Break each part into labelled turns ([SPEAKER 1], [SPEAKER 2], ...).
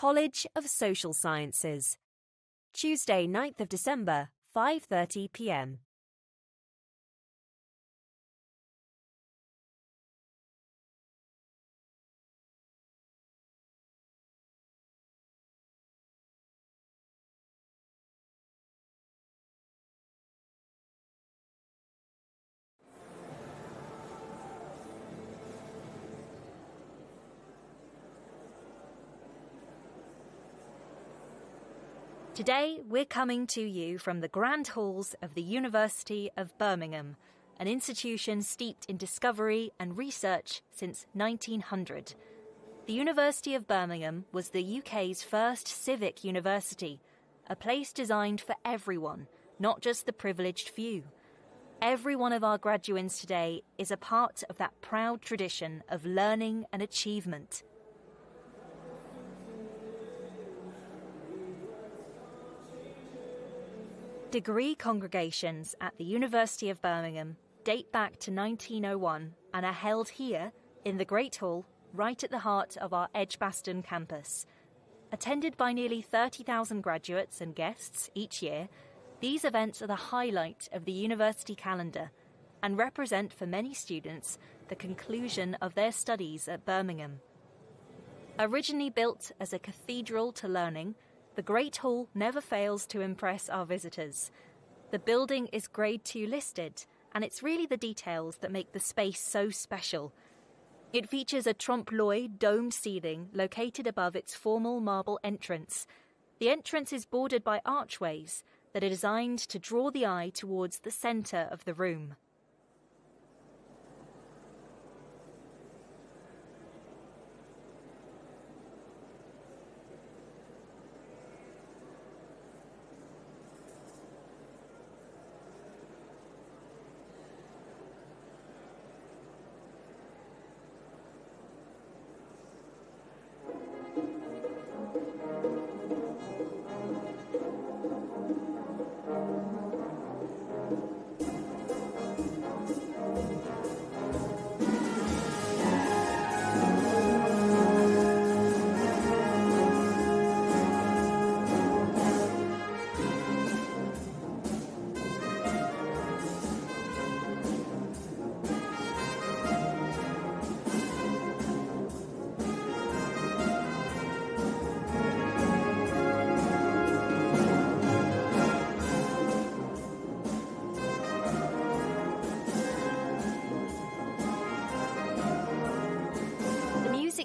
[SPEAKER 1] College of Social Sciences. Tuesday, 9th of December, 5:30 p.m. Today, we're coming to you from the grand halls of the University of Birmingham, an institution steeped in discovery and research since 1900. The University of Birmingham was the UK's first civic university, a place designed for everyone, not just the privileged few. Every one of our graduates today is a part of that proud tradition of learning and achievement. Degree congregations at the University of Birmingham date back to 1901 and are held here in the Great Hall, right at the heart of our Edgbaston campus. Attended by nearly 30,000 graduates and guests each year, these events are the highlight of the university calendar and represent for many students the conclusion of their studies at Birmingham. Originally built as a cathedral to learning, the Great Hall never fails to impress our visitors. The building is Grade 2 listed, and it's really the details that make the space so special. It features a trompe-l'oeil domed ceiling located above its formal marble entrance. The entrance is bordered by archways that are designed to draw the eye towards the centre of the room.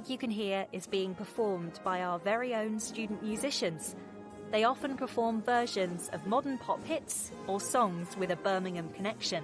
[SPEAKER 1] You can hear is being performed by our very own student musicians. They often perform versions of modern pop hits or songs with a Birmingham connection.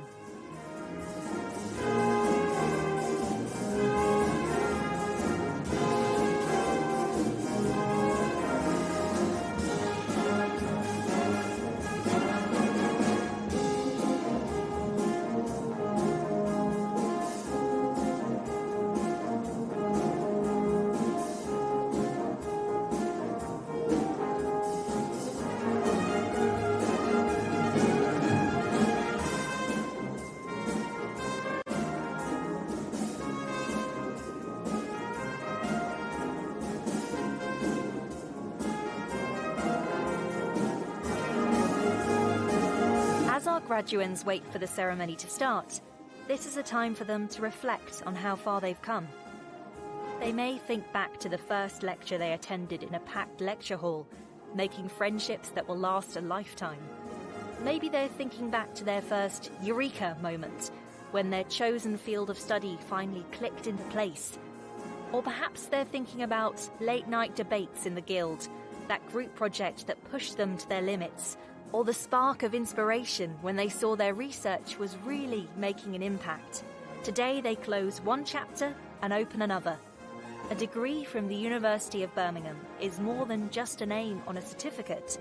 [SPEAKER 1] As our graduands wait for the ceremony to start, this is a time for them to reflect on how far they've come. They may think back to the first lecture they attended in a packed lecture hall, making friendships that will last a lifetime. Maybe they're thinking back to their first eureka moment, when their chosen field of study finally clicked into place. Or perhaps they're thinking about late-night debates in the Guild, that group project that pushed them to their limits, or the spark of inspiration when they saw their research was really making an impact. Today they close one chapter and open another. A degree from the University of Birmingham is more than just a name on a certificate.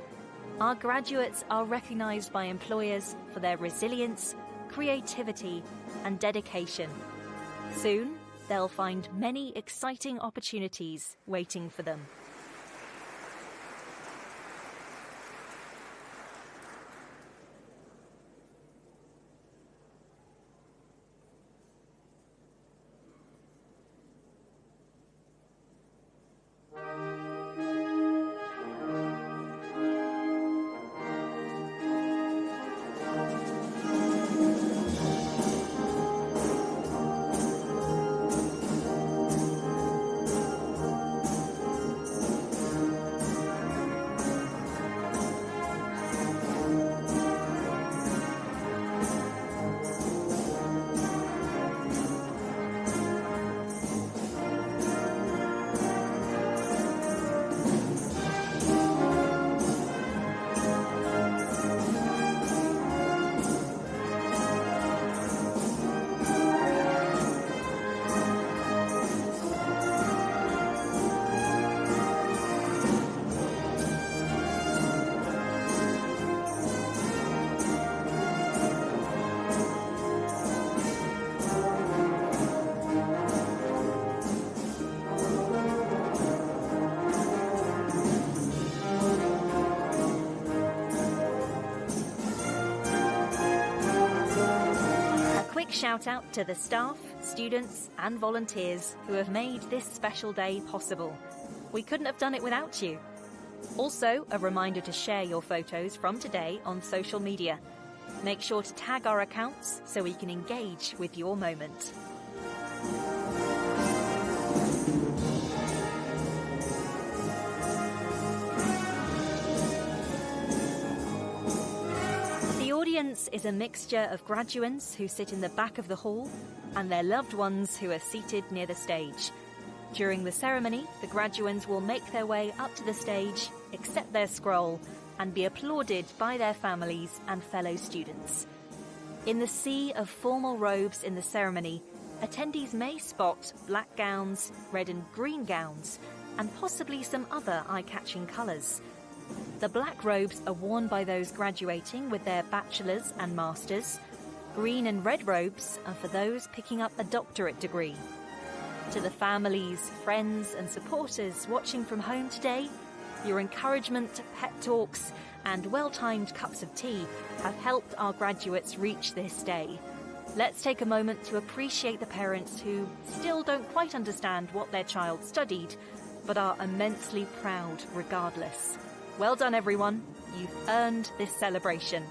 [SPEAKER 1] Our graduates are recognised by employers for their resilience, creativity, and dedication. Soon, they'll find many exciting opportunities waiting for them. shout out to the staff, students and volunteers who have made this special day possible. We couldn't have done it without you. Also, a reminder to share your photos from today on social media. Make sure to tag our accounts so we can engage with your moment. The audience is a mixture of graduates who sit in the back of the hall and their loved ones who are seated near the stage. During the ceremony, the graduates will make their way up to the stage, accept their scroll, and be applauded by their families and fellow students. In the sea of formal robes in the ceremony, attendees may spot black gowns, red and green gowns, and possibly some other eye-catching colours. The black robes are worn by those graduating with their bachelor's and master's. Green and red robes are for those picking up a doctorate degree. To the families, friends and supporters watching from home today, your encouragement, pep talks and well-timed cups of tea have helped our graduates reach this day. Let's take a moment to appreciate the parents who still don't quite understand what their child studied, but are immensely proud regardless. Well done, everyone. You've earned this celebration.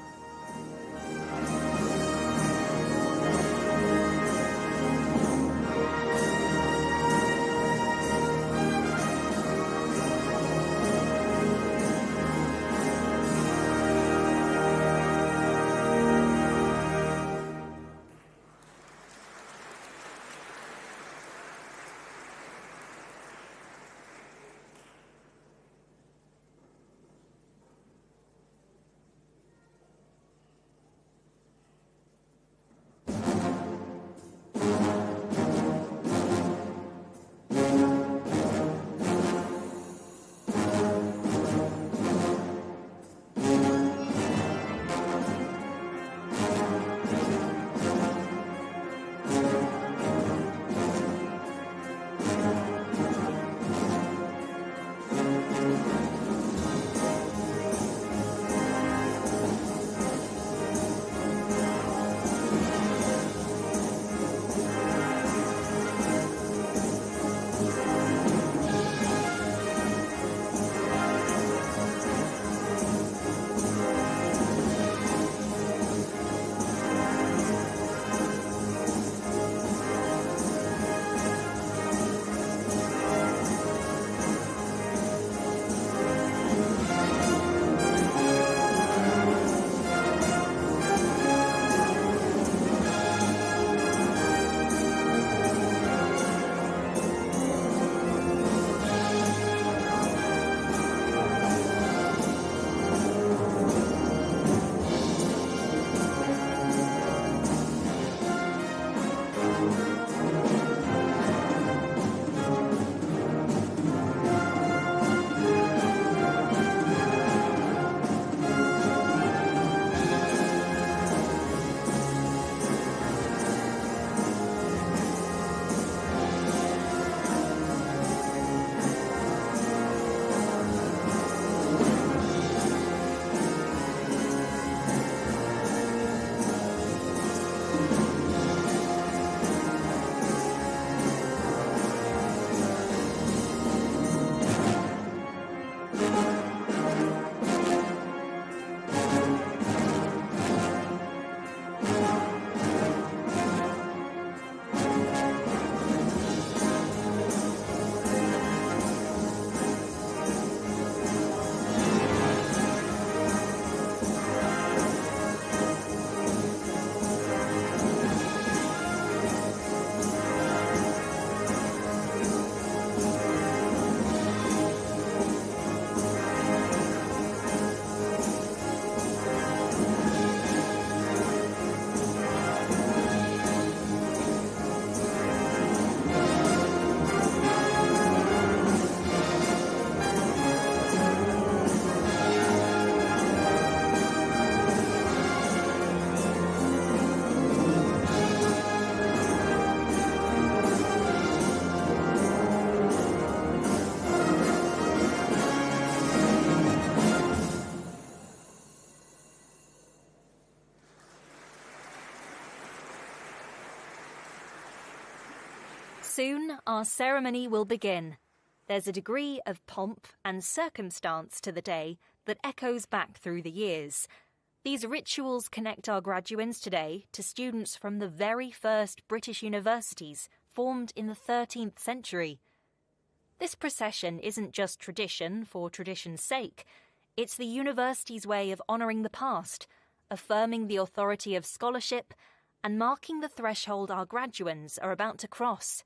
[SPEAKER 1] Soon, our ceremony will begin. There's a degree of pomp and circumstance to the day that echoes back through the years. These rituals connect our graduands today to students from the very first British universities formed in the 13th century. This procession isn't just tradition for tradition's sake. It's the university's way of honouring the past, affirming the authority of scholarship, and marking the threshold our graduands are about to cross.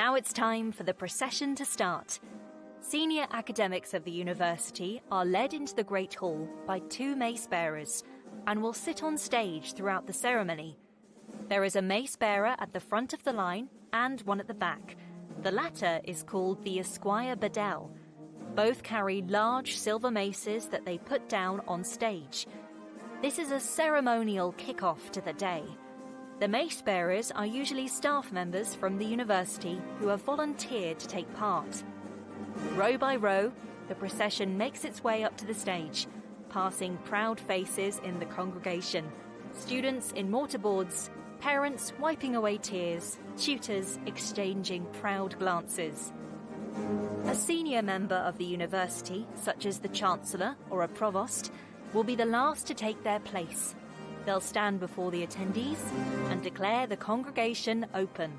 [SPEAKER 1] Now it's time for the procession to start. Senior academics of the university are led into the Great Hall by 2 mace bearers and will sit on stage throughout the ceremony. There is a mace bearer at the front of the line and one at the back. The latter is called the Esquire Bedell. Both carry large silver maces that they put down on stage. This is a ceremonial kick-off to the day. The mace bearers are usually staff members from the university who have volunteered to take part. Row by row, the procession makes its way up to the stage, passing proud faces in the congregation, students in mortarboards, parents wiping away tears, tutors exchanging proud glances. A senior member of the university, such as the Chancellor or a provost, will be the last to take their place. They'll stand before the attendees and declare the congregation open.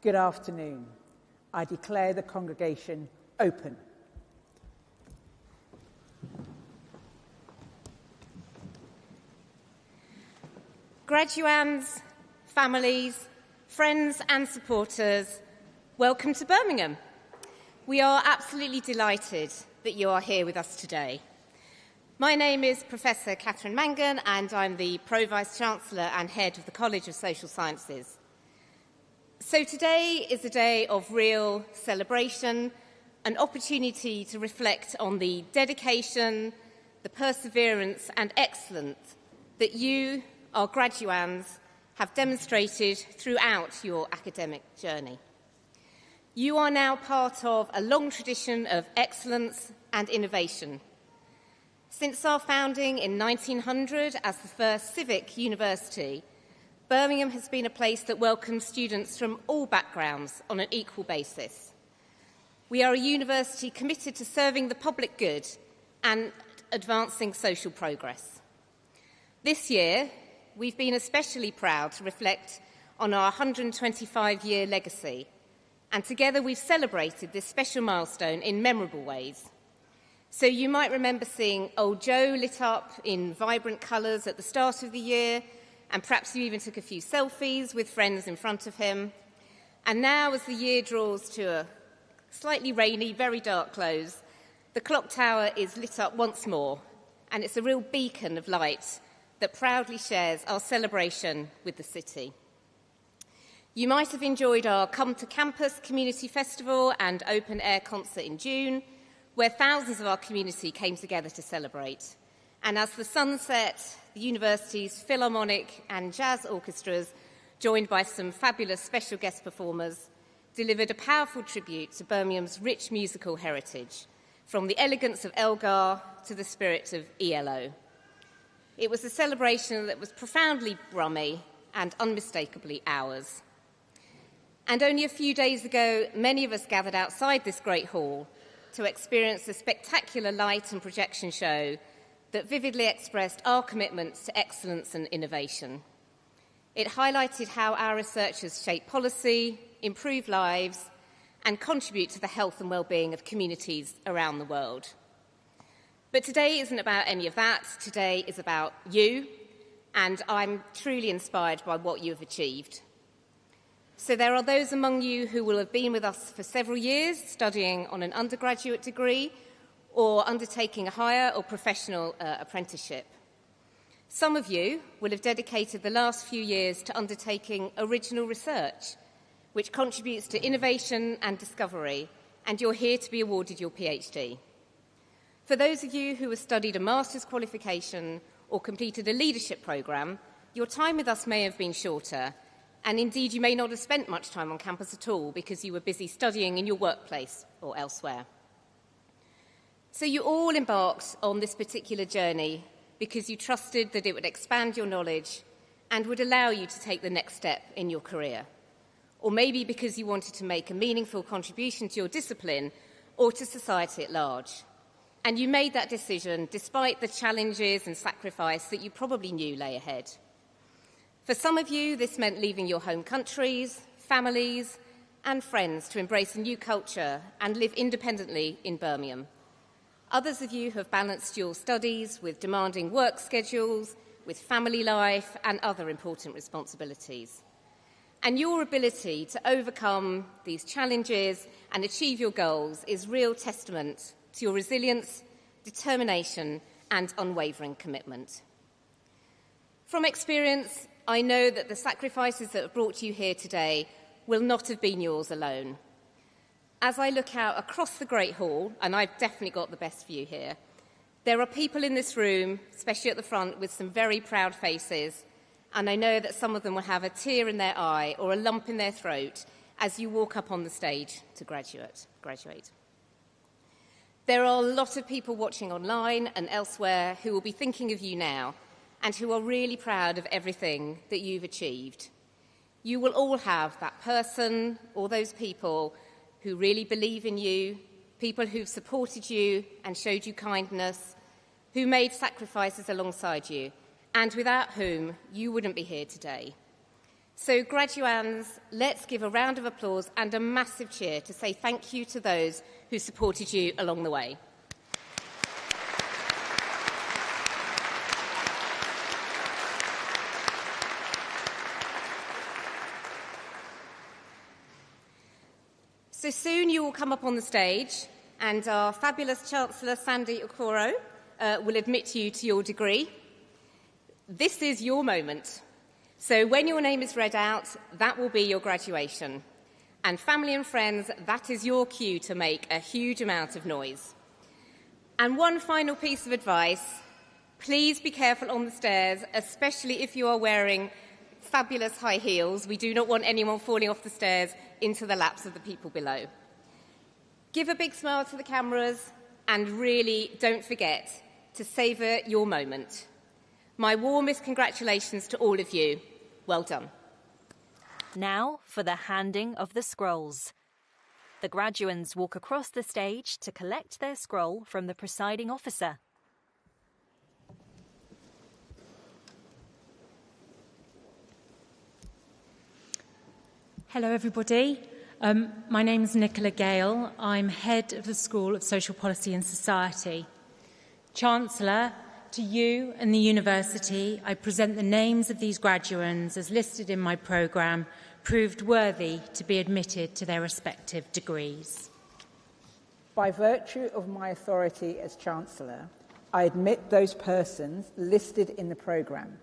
[SPEAKER 2] Good afternoon. I declare the congregation open.
[SPEAKER 3] Graduands, families, friends and supporters, welcome to Birmingham. We are absolutely delighted that you are here with us today. My name is Professor Catherine Mangan and I'm the Pro-Vice-Chancellor and Head of the College of Social Sciences. So today is a day of real celebration, an opportunity to reflect on the dedication, the perseverance and excellence that you, our graduands, have demonstrated throughout your academic journey. You are now part of a long tradition of excellence and innovation. Since our founding in 1900 as the first civic university, Birmingham has been a place that welcomes students from all backgrounds on an equal basis. We are a university committed to serving the public good and advancing social progress. This year, we've been especially proud to reflect on our 125-year legacy, and together we've celebrated this special milestone in memorable ways. So you might remember seeing Old Joe lit up in vibrant colours at the start of the year, and perhaps you even took a few selfies with friends in front of him. And now, as the year draws to a slightly rainy, very dark close, the clock tower is lit up once more, and it's a real beacon of light that proudly shares our celebration with the city. You might have enjoyed our Come to Campus community festival and open-air concert in June, where thousands of our community came together to celebrate. And as the sun set, the university's philharmonic and jazz orchestras, joined by some fabulous special guest performers, delivered a powerful tribute to Birmingham's rich musical heritage, from the elegance of Elgar to the spirit of ELO. It was a celebration that was profoundly Brummy and unmistakably ours. And only a few days ago, many of us gathered outside this great hall to experience a spectacular light and projection show that vividly expressed our commitment to excellence and innovation. It highlighted how our researchers shape policy, improve lives, and contribute to the health and well-being of communities around the world. But today isn't about any of that. Today is about you, and I'm truly inspired by what you have achieved. So there are those among you who will have been with us for several years, studying on an undergraduate degree or undertaking a higher or professional apprenticeship. Some of you will have dedicated the last few years to undertaking original research, which contributes to innovation and discovery, and you're here to be awarded your PhD. For those of you who have studied a master's qualification or completed a leadership programme, your time with us may have been shorter, and indeed you may not have spent much time on campus at all because you were busy studying in your workplace or elsewhere. So you all embarked on this particular journey because you trusted that it would expand your knowledge and would allow you to take the next step in your career. Or maybe because you wanted to make a meaningful contribution to your discipline or to society at large. And you made that decision despite the challenges and sacrifice that you probably knew lay ahead. For some of you, this meant leaving your home countries, families, and friends to embrace a new culture and live independently in Birmingham. Others of you have balanced your studies with demanding work schedules, with family life, and other important responsibilities. And your ability to overcome these challenges and achieve your goals is real testament to your resilience, determination, and unwavering commitment. From experience, I know that the sacrifices that have brought you here today will not have been yours alone. As I look out across the Great Hall, and I've definitely got the best view here, there are people in this room, especially at the front, with some very proud faces, and I know that some of them will have a tear in their eye or a lump in their throat as you walk up on the stage to graduate. There are a lot of people watching online and elsewhere who will be thinking of you now and who are really proud of everything that you've achieved. You will all have that person or those people who really believe in you, people who've supported you and showed you kindness, who made sacrifices alongside you, and without whom you wouldn't be here today. So, graduands, let's give a round of applause and a massive cheer to say thank you to those who supported you along the way. So soon you will come up on the stage and our fabulous Chancellor, Sandy Okoro, will admit you to your degree. This is your moment. So when your name is read out, that will be your graduation. And family and friends, that is your cue to make a huge amount of noise. And one final piece of advice, please be careful on the stairs, especially if you are wearing fabulous high heels. We do not want anyone falling off the stairs into the laps of the people below. Give a big smile to the cameras and really don't forget to savour your moment. My warmest congratulations to all of you. Well done.
[SPEAKER 1] Now for the handing of the scrolls. The graduands walk across the stage to collect their scroll from the presiding officer.
[SPEAKER 4] Hello everybody, my name is Nicola Gale. I'm head of the School of Social Policy and Society. Chancellor, to you and the university, I present the names of these graduands as listed in my programme, proved worthy to be admitted to their respective degrees.
[SPEAKER 2] By virtue of my authority as Chancellor, I admit those persons listed in the programme,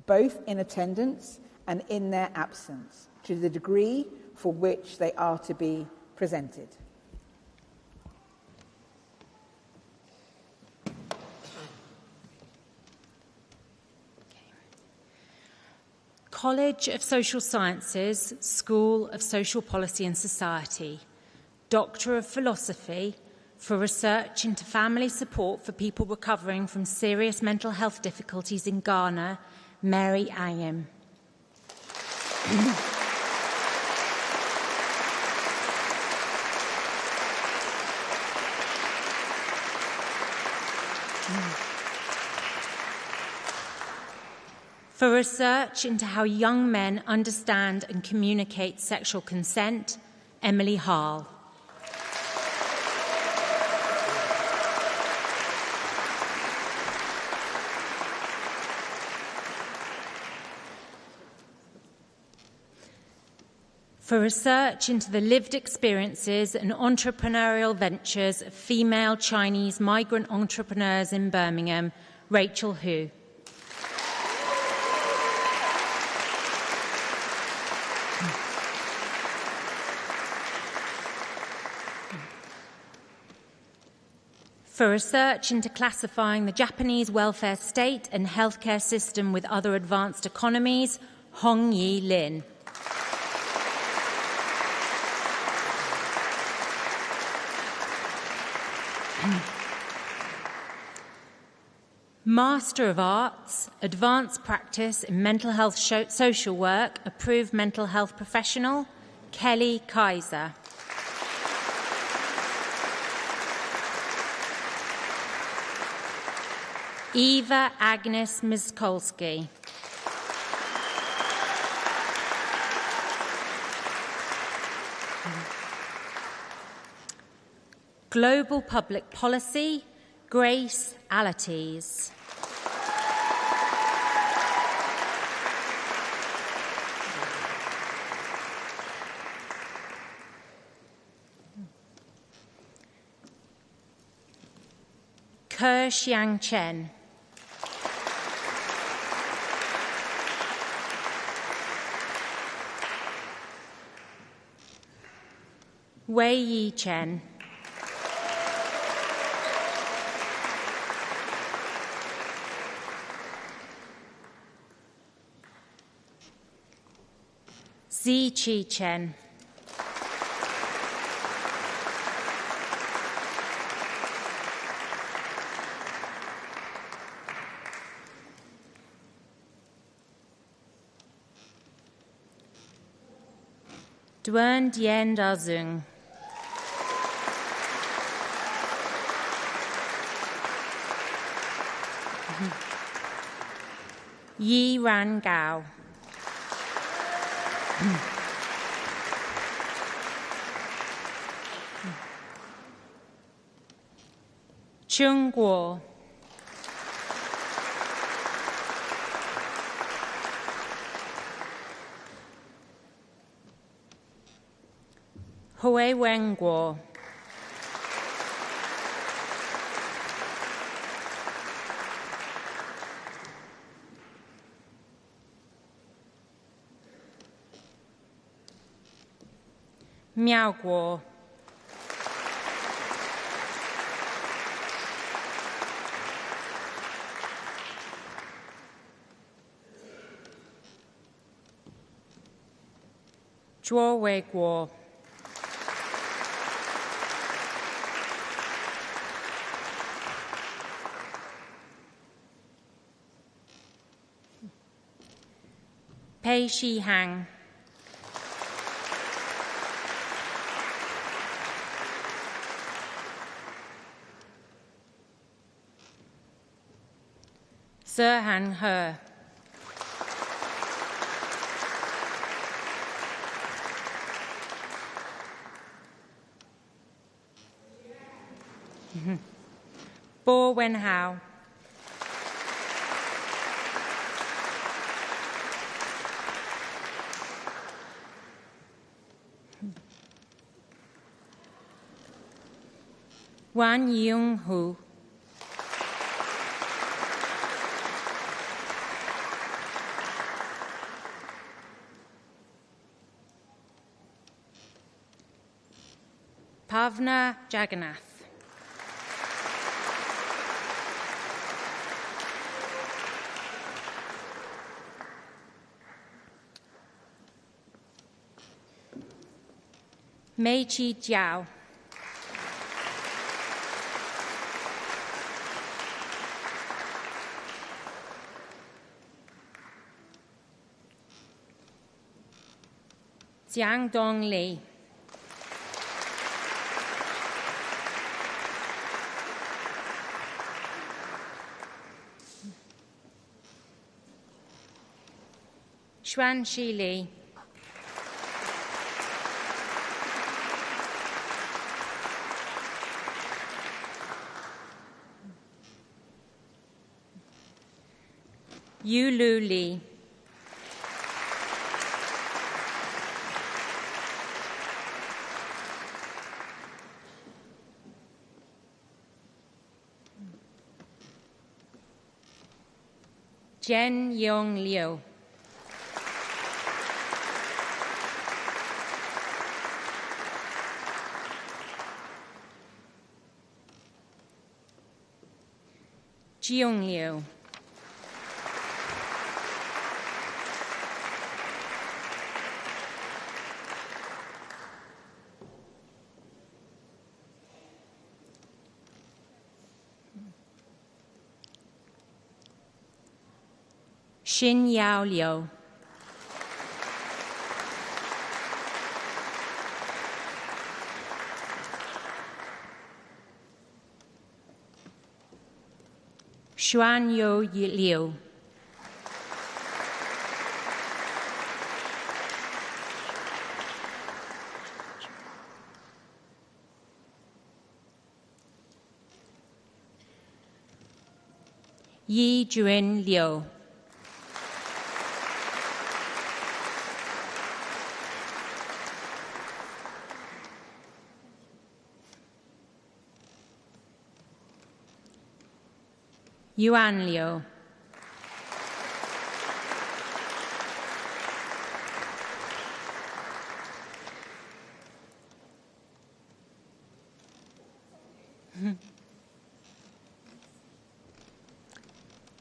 [SPEAKER 2] both in attendance and in their absence, to the degree for which they are to be presented.
[SPEAKER 4] College of Social Sciences, School of Social Policy and Society, Doctor of Philosophy for research into family support for people recovering from serious mental health difficulties in Ghana, Mary Ayim. For research into how young men understand and communicate sexual consent, Emily Harle. For research into the lived experiences and entrepreneurial ventures of female Chinese migrant entrepreneurs in Birmingham, Rachel Hu. For research into classifying the Japanese welfare state and healthcare system with other advanced economies, Hong Yi Lin. Master of Arts, Advanced Practice in Mental Health Social Work, Approved Mental Health Professional, Kelly Kaiser. Eva Agnes Miskolski. Global Public Policy, Grace Alates. Ke Xiang Chen. Wei Yi Chen. Zi Chi Chen. Duan Dien Da Zung. Yi Ran Gao. Chung Guo. Hui Wen Guo. Miao Guo. Zhuo Wei Guo. Pei Shi Hang. Sir Han He. Bo Wen Hao. Wan Yung Hu. Pavna Jagannath. Mei Chi Jiao. Jiang Dong Li. Xuan Shi Li. Yu Lu Li. Jen Yong Liu. Jiong Liu. Xin Yao Liu. Xuan Yo Liu. Yi Juan Liu. Yuan Liu.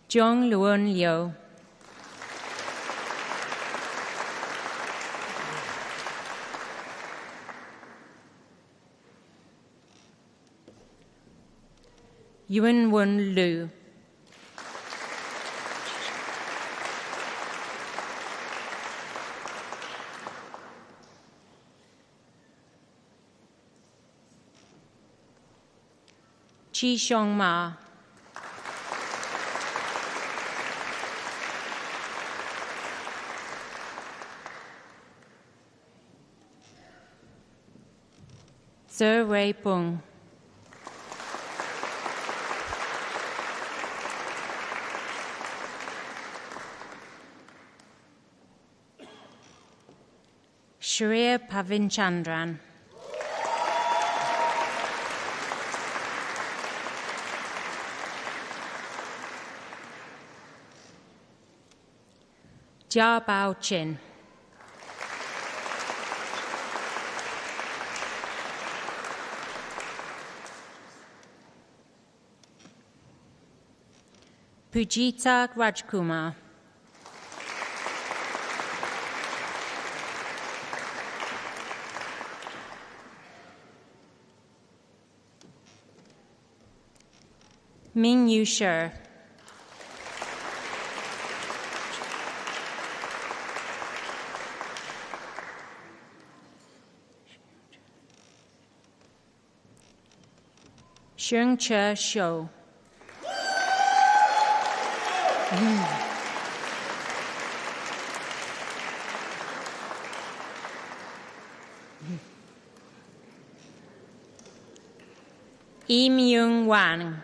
[SPEAKER 4] Zhong Luan Liu. Yuan Wen Lu. Chi Xiong Ma. Zhe Wei Peng. Shreya Pavinchandran. Jia Bao Chin. Pujita Rajkumar. Ming Yu Shi. Sheng Che Shou. Im Yung Wang.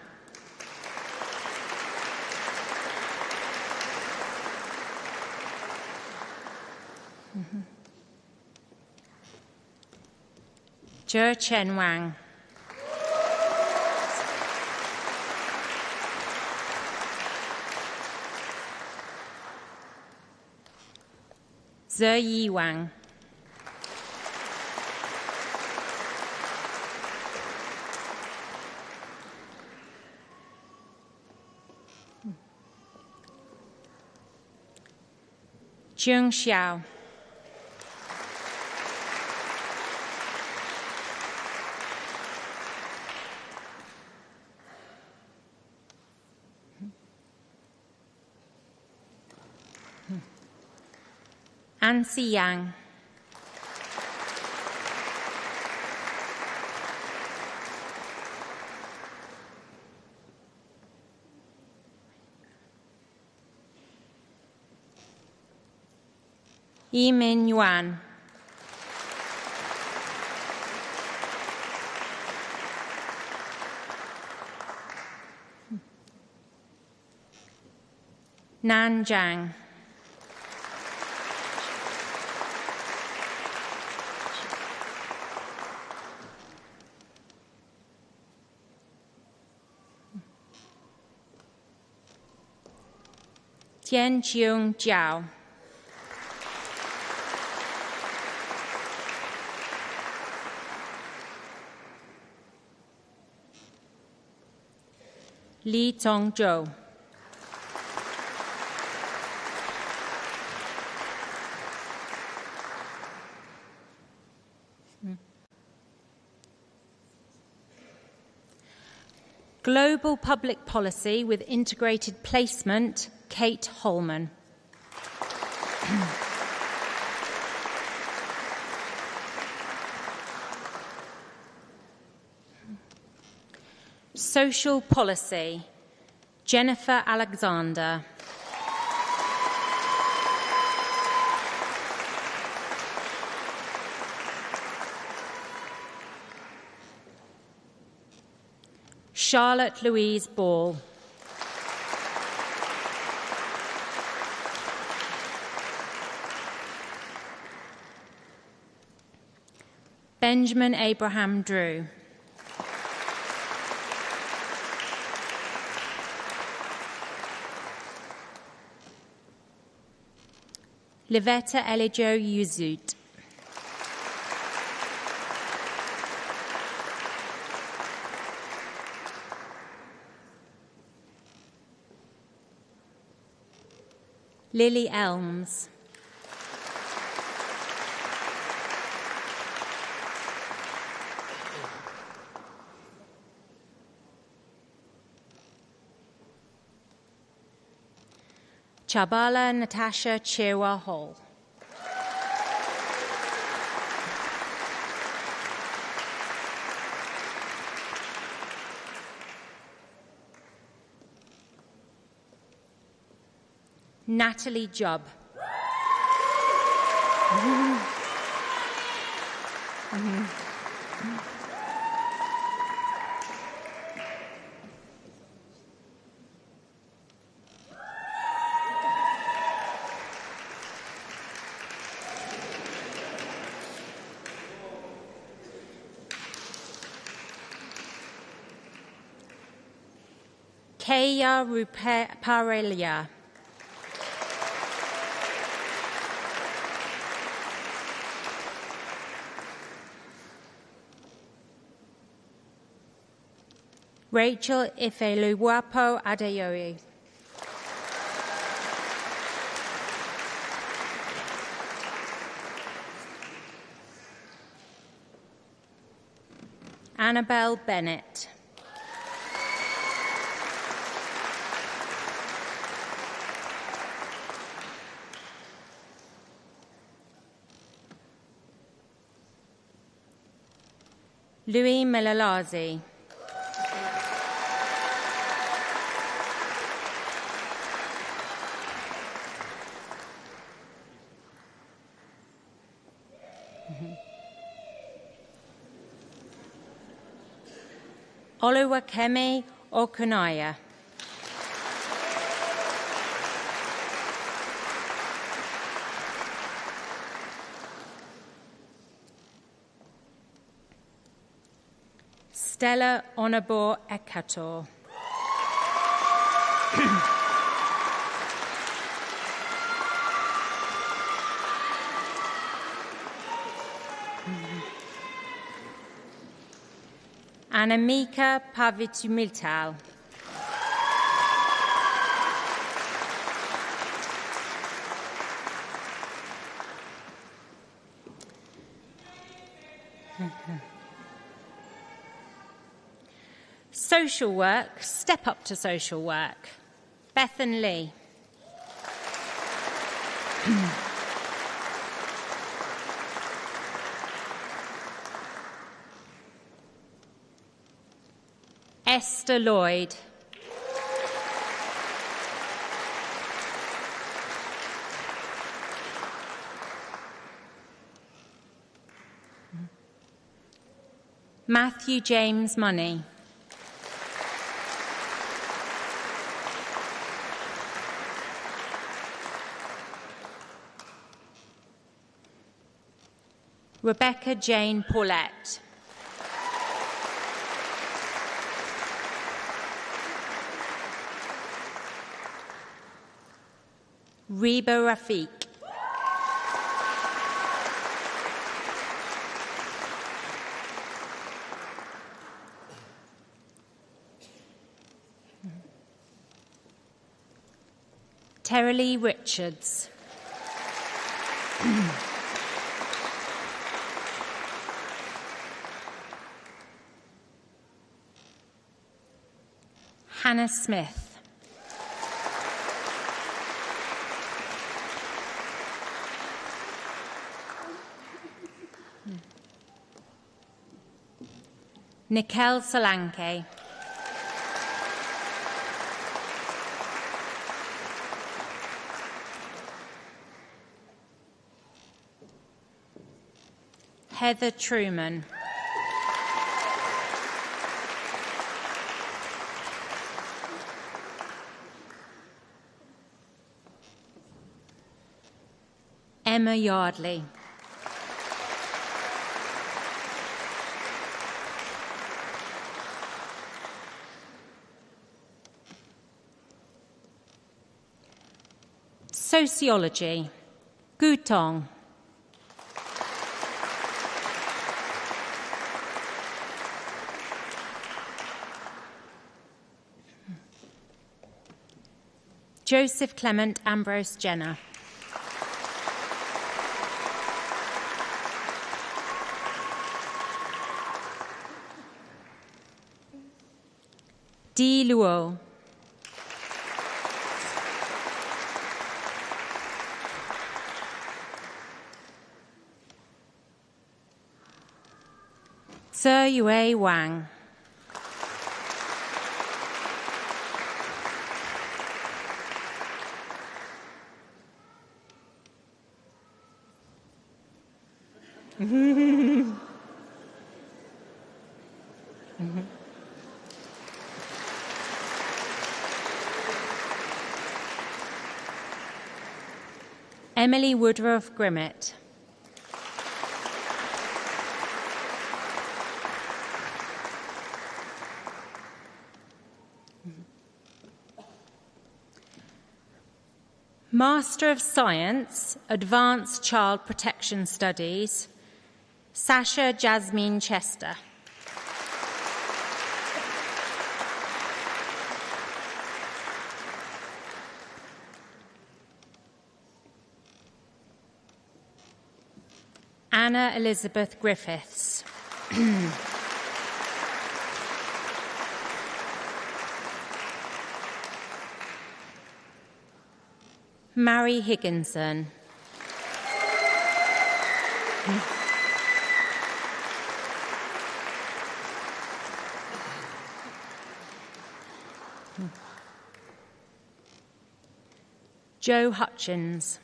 [SPEAKER 4] Zhe Chen Wang. Zhe Yi Wang. Zheng Xiao. An Si Yang. Yi Min Yuan. Nan Zhang. Tian Chiung Jiao. Li Tongzhou. Global Public Policy with Integrated Placement, Kate Holman. Social Policy, Jennifer Alexander. Charlotte Louise Ball. Benjamin Abraham Drew. Livetta Elijo Yuzut. Lily Elms. Chabala Natasha Chirwa Hall. Natalie Jubb. Kaya Ruparelia. Rachel Ifeluwapo Adeyoye. Annabelle Bennett. Louis Melalazi. Oluwakemi Okunaya. Stella Onabo Ekator. Anamika Pavitumiltal. Social work, step up to social work. Bethan Lee. Esther Lloyd. Matthew James Money. Rebecca Jane Paulette. Reba Rafiq. Terry Richards. Hannah Smith. Nikel Solanke. Heather Truman. Emma Yardley. Sociology. Gutong. Joseph Clement Ambrose Jenner. Dee Luo. Sir Yue Wang. Emily Woodruff Grimmett. Master of Science, Advanced Child Protection Studies, Sasha Jasmine Chester. Anna Elizabeth Griffiths. Mary Higginson. Joe Hutchins.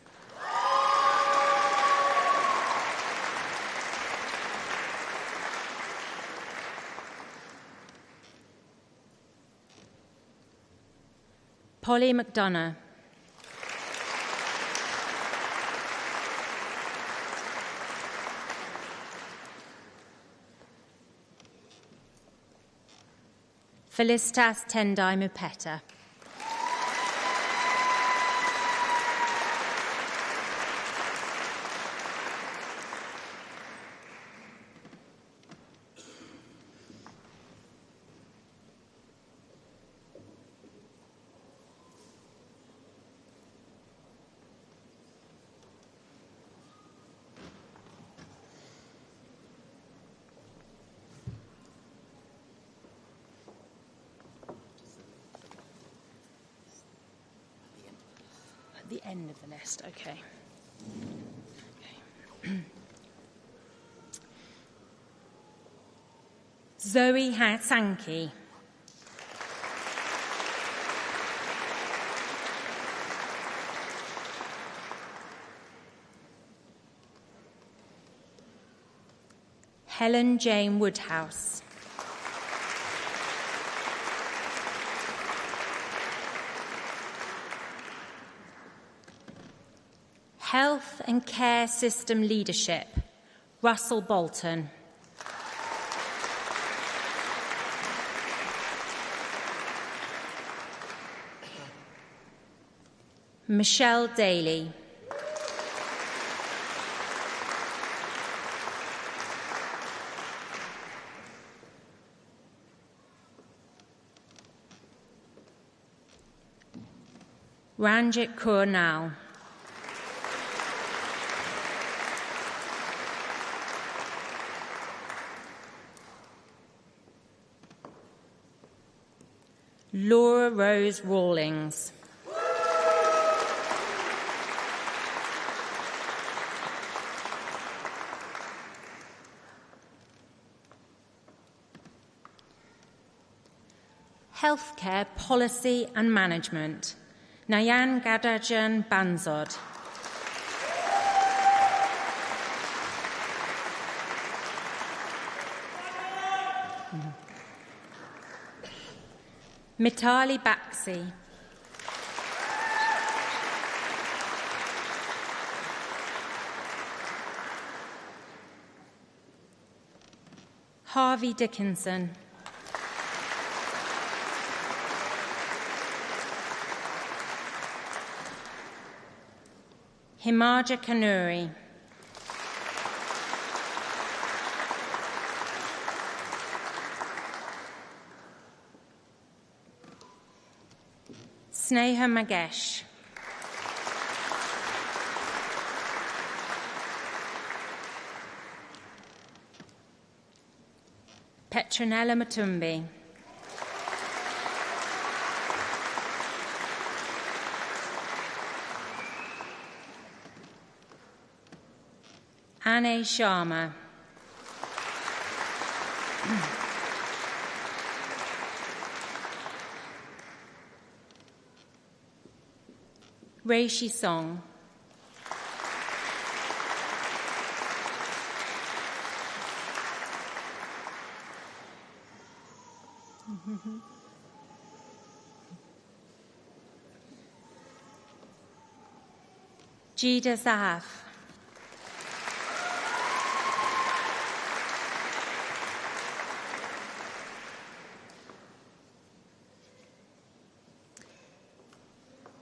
[SPEAKER 4] Polly McDonough. Felicitas Tendai Mupeta. The end of the list, okay. Zoe Sankey. Helen Jane Woodhouse. Health and Care System Leadership, Russell Bolton. Michelle Daly. Ranjit Kaur Nau. Laura Rose Rawlings. Healthcare Policy and Management, Nayan Gadajan Banzod. Mitali Baxi. Harvey Dickinson. Himaja Kanuri. Sneha Magesh. Petronella Matumbi. Anne Sharma. Reishi Song. Jida Sahaf.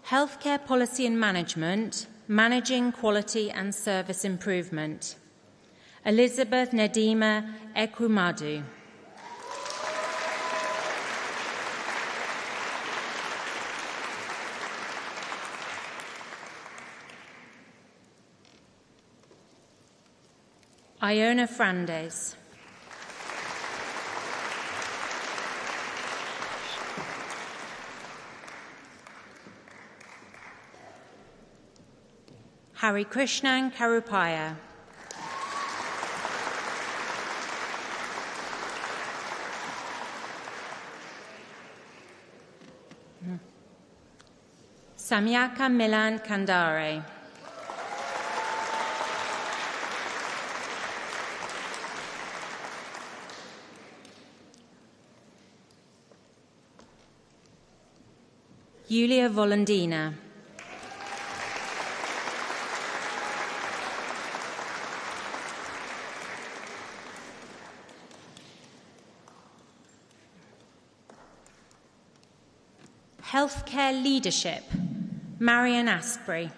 [SPEAKER 4] Healthcare Policy and Management, Managing Quality and Service Improvement, Elizabeth Nedima Ekwumadu. Iona Frandes. Hari Krishnan Karupaya. Samyaka Milan Kandare. Yulia Volondina. Healthcare Leadership, Marion Asprey.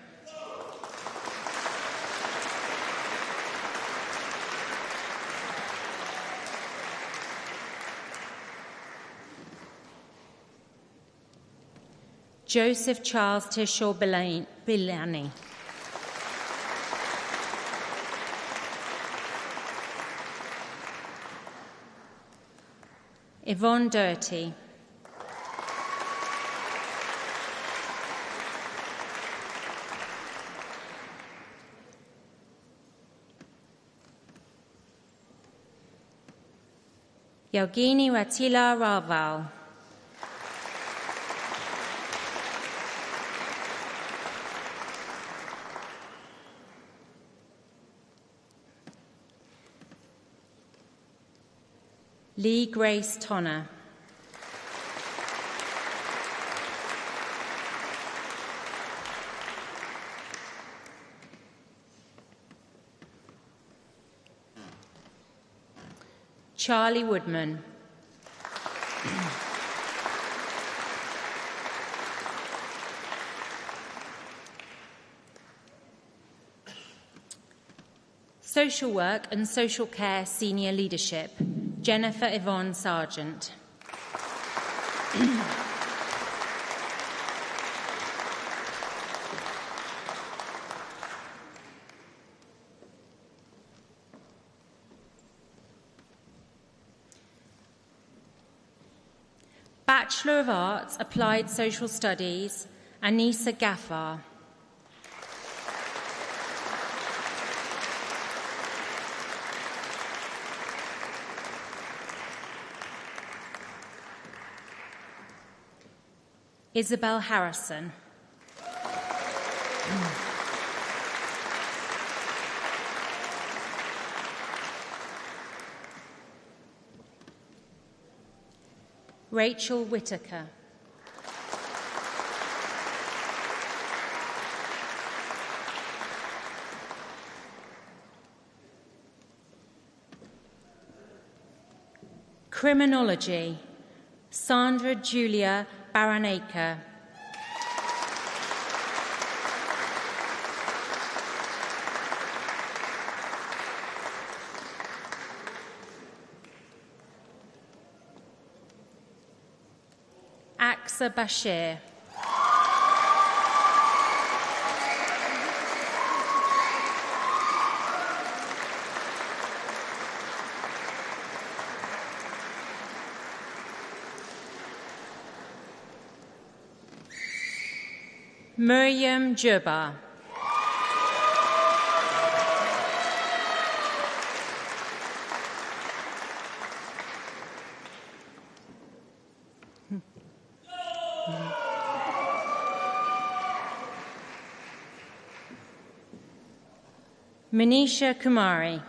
[SPEAKER 4] Joseph Charles Tishaw Bilani. Yvonne Dirty. Yogini Ratila Raval. Lee Grace Tonner. Charlie Woodman. Social Work and Social Care Senior Leadership, Jennifer Yvonne Sargent. Bachelor of Arts, Applied Social Studies, Anissa Gaffar. Isabel Harrison. Rachel Whittaker. Criminology, Sandra Julia Baranacre. Aksa Bashir. Miriam Juba. Manisha Kumari.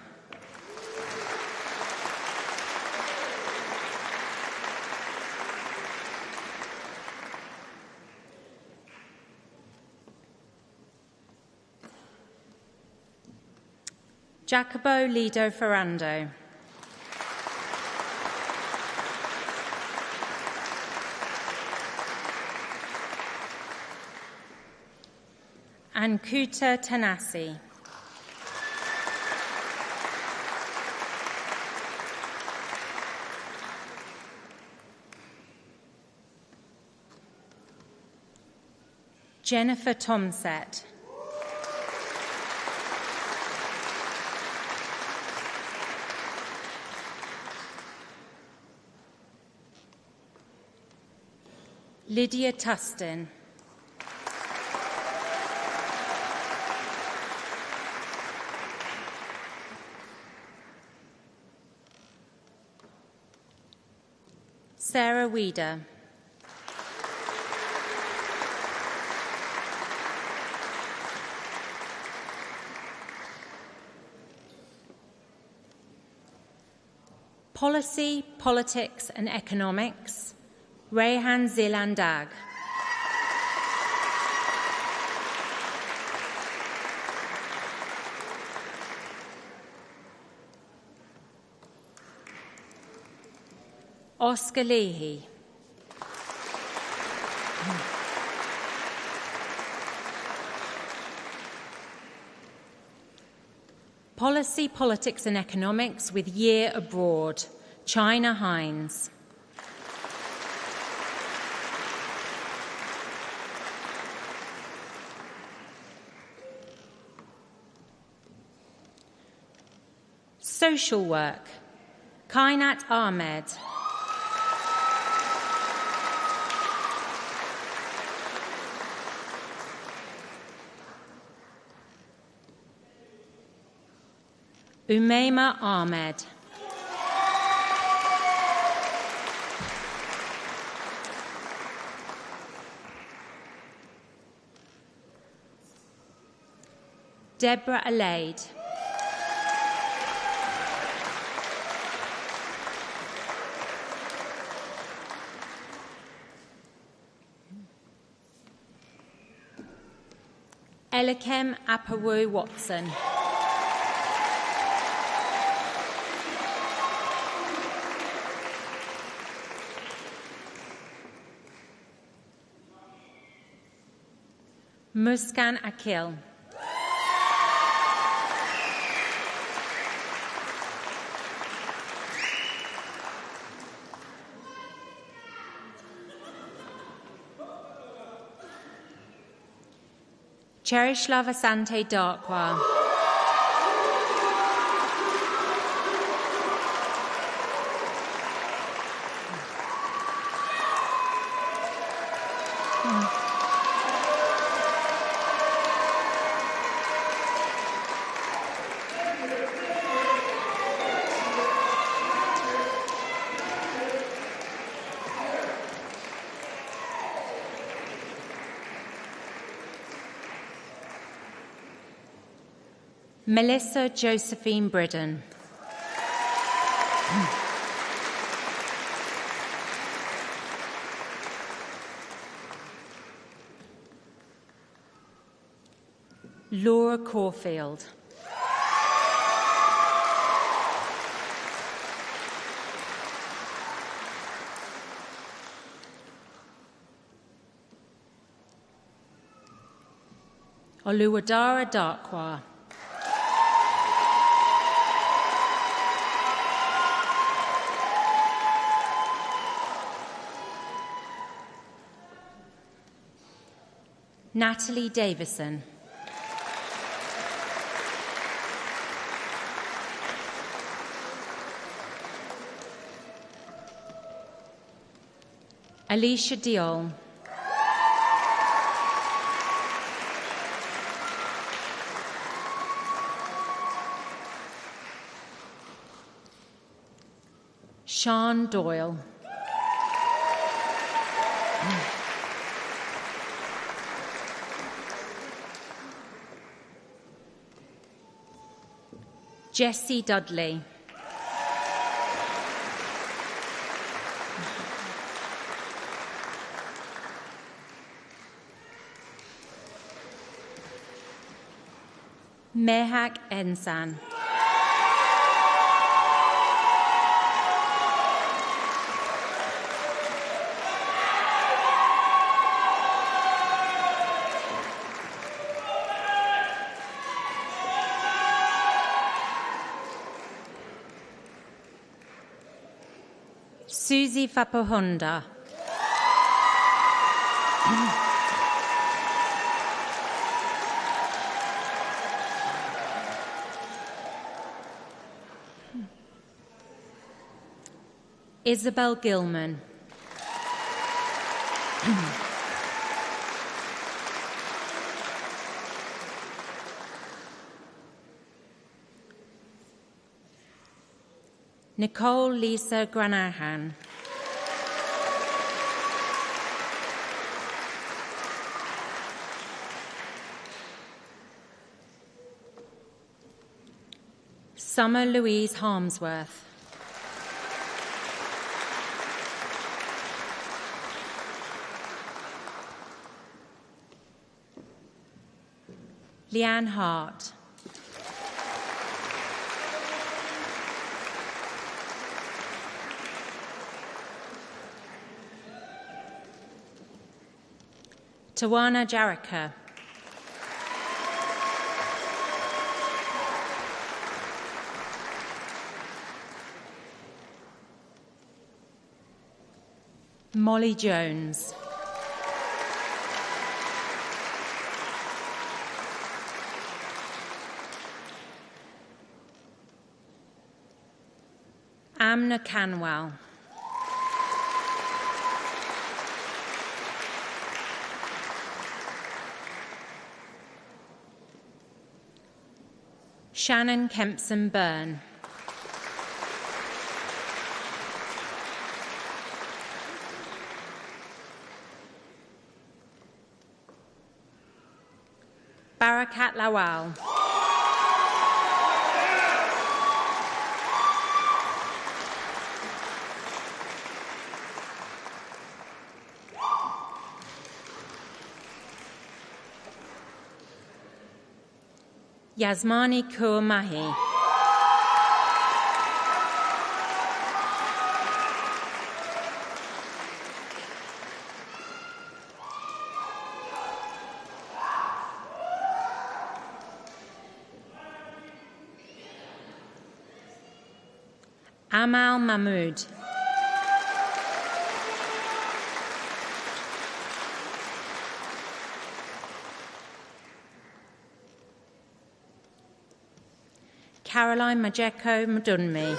[SPEAKER 4] Jacobo Lido Ferrando. Ankuta Tanasi. Jennifer Tomset. Lydia Tustin. Sarah Weeder. Policy, Politics and Economics, Rehan Zilandag. Oscar Leahy. Policy, Politics and Economics with Year Abroad, China Hines. Social Work, Kainat Ahmed. Umayma Ahmed. Deborah Alaid. Elikem Apawu Watson. Muskan Akil. Cherislav Asante Darkwa. Melissa Josephine Bridden. Laura Caulfield. Oluwadara Darkwa. Natalie Davison. Alicia Diol. Sean Doyle. Jessie Dudley. Mehak Ensan. Susie Fapohonda. Isabel Gilman. Nicole Lisa Granahan. Summer Louise Harmsworth. Leanne Hart. Tawana Jarika. Molly Jones. Amna Canwell. Shannon Kempson Byrne. Barakat Lawal. Yasmani Kaur Mahi. Amal Mahmood. Caroline Majeko Mdunmi.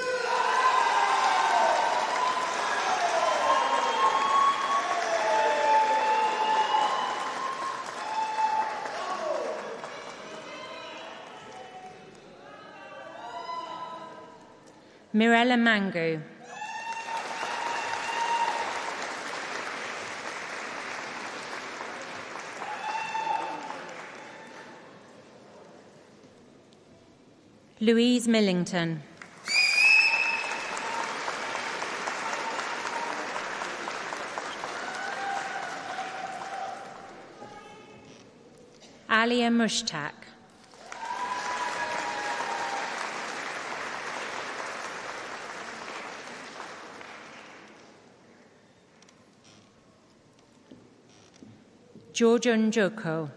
[SPEAKER 4] Mirella Mangu. Louise Millington. Alia Mushtaq. Georgia Njoko.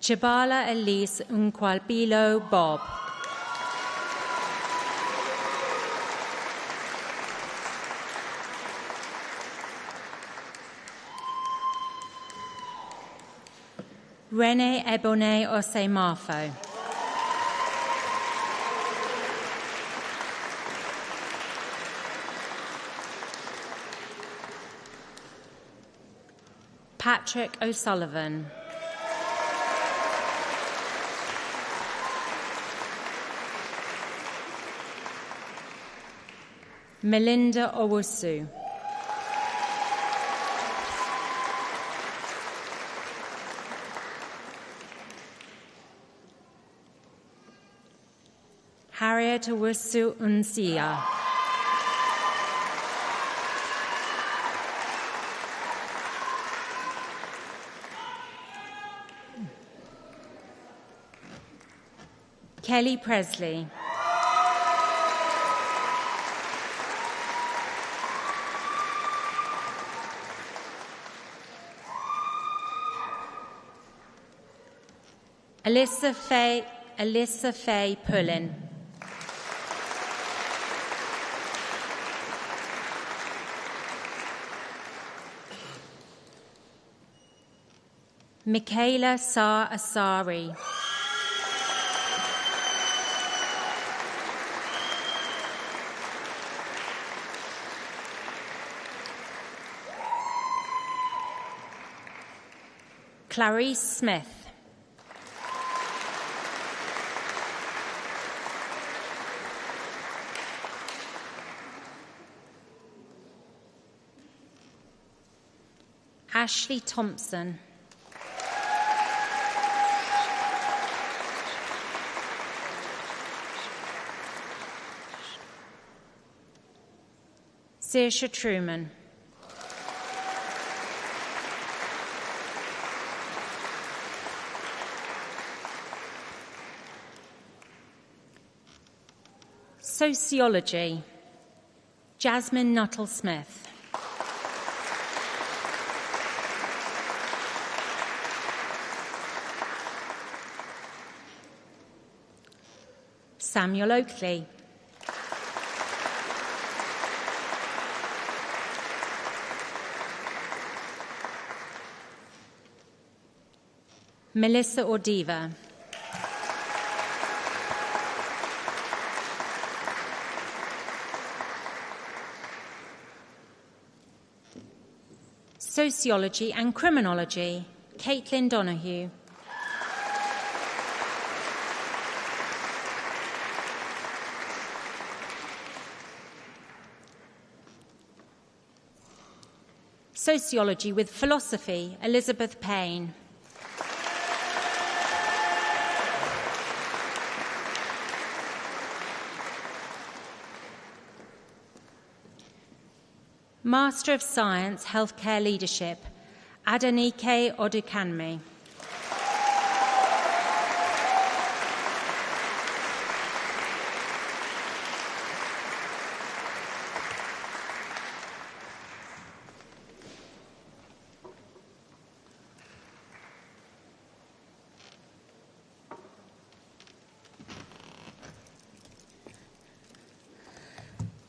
[SPEAKER 4] Chabala Elise Unkwalbilo Bob. Rene Ebone Ose Marfo. Patrick O'Sullivan. Melinda Owusu. Harriet Owusu Unsia. Kelly Presley. Alyssa Faye Pullin. Michaela Sa Asari. Clarice Smith. Ashley Thompson. Saoirse Truman. Sociology. Jasmine Nuttall-Smith. Samuel Oakley. Melissa Ordiva. Sociology and Criminology, Caitlin Donoghue. Sociology with Philosophy, Elizabeth Payne. Master of Science, Healthcare Leadership, Adenike Odukanmi.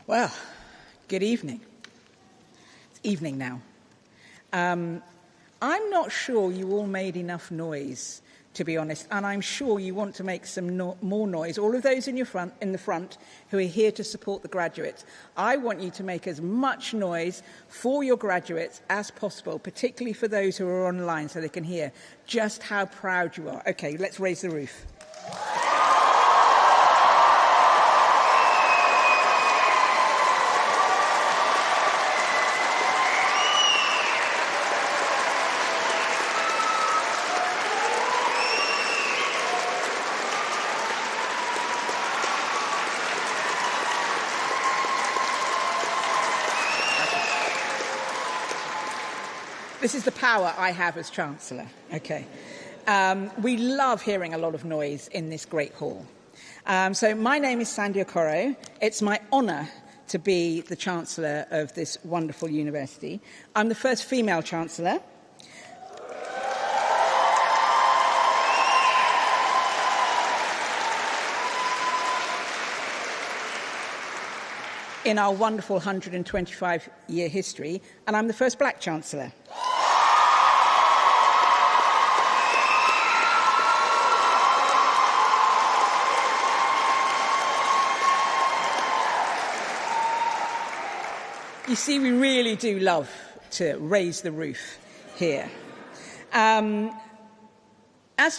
[SPEAKER 2] Well, good evening. It's evening now. I'm not sure you all made enough noise, to be honest, and I'm sure you want to make some more noise. All of those in the front who are here to support the graduates, I want you to make as much noise for your graduates as possible, particularly for those who are online, so they can hear just how proud you are. Okay, let's raise the roof. This is the power I have as Chancellor. Okay. We love hearing a lot of noise in this great hall. So my name is Sandy Okoro. It's my honour to be the Chancellor of this wonderful university. I'm the first female Chancellor. In our wonderful 125-year history, and I'm the first black Chancellor. You see, we really do love to raise the roof here. As